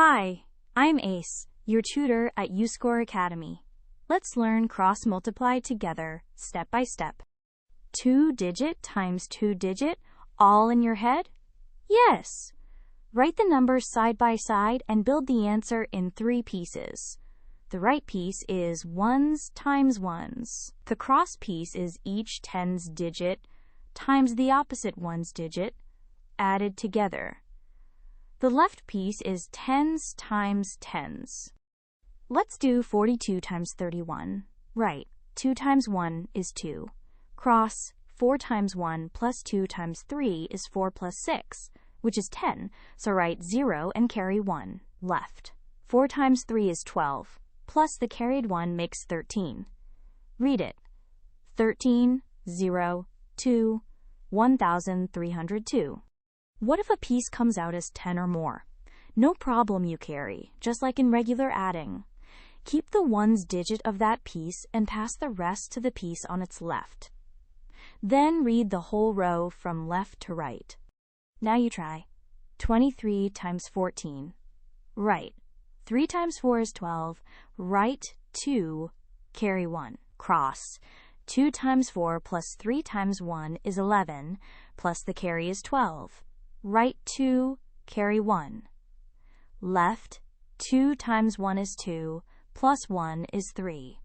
Hi, I'm Ace, your tutor at UScore Academy. Let's learn cross-multiply together, step by step. 2-digit times 2-digit, all in your head? Yes! Write the numbers side by side and build the answer in 3 pieces. The right piece is ones times ones. The cross piece is each tens digit times the opposite ones digit, added together. The left piece is tens times tens. Let's do 42 times 31. Right, 2 times 1 is 2. Cross, 4 times 1 plus 2 times 3 is 4 plus 6, which is 10, so write 0 and carry 1, left. 4 times 3 is 12, plus the carried 1 makes 13. Read it. 13, 0, 2, 1,302. What if a piece comes out as 10 or more? No problem, you carry, just like in regular adding. Keep the ones digit of that piece and pass the rest to the piece on its left. Then read the whole row from left to right. Now you try. 23 times 14. Right. 3 times 4 is 12. Right 2, carry 1. Cross. 2 times 4 plus 3 times 1 is 11, plus the carry is 12. Right 2, carry 1. Left, 2 times 1 is 2, plus 1 is 3.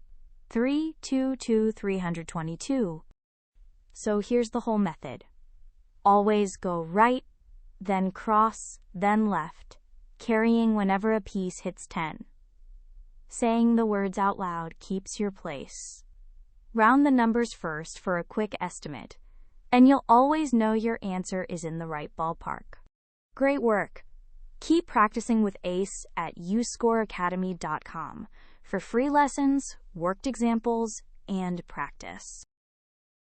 3, 2, 2, 322. So here's the whole method. Always go right, then cross, then left, carrying whenever a piece hits 10. Saying the words out loud keeps your place. Round the numbers first for a quick estimate, and you'll always know your answer is in the right ballpark. Great work! Keep practicing with Ace at UScoreAcademy.com for free lessons, worked examples, and practice.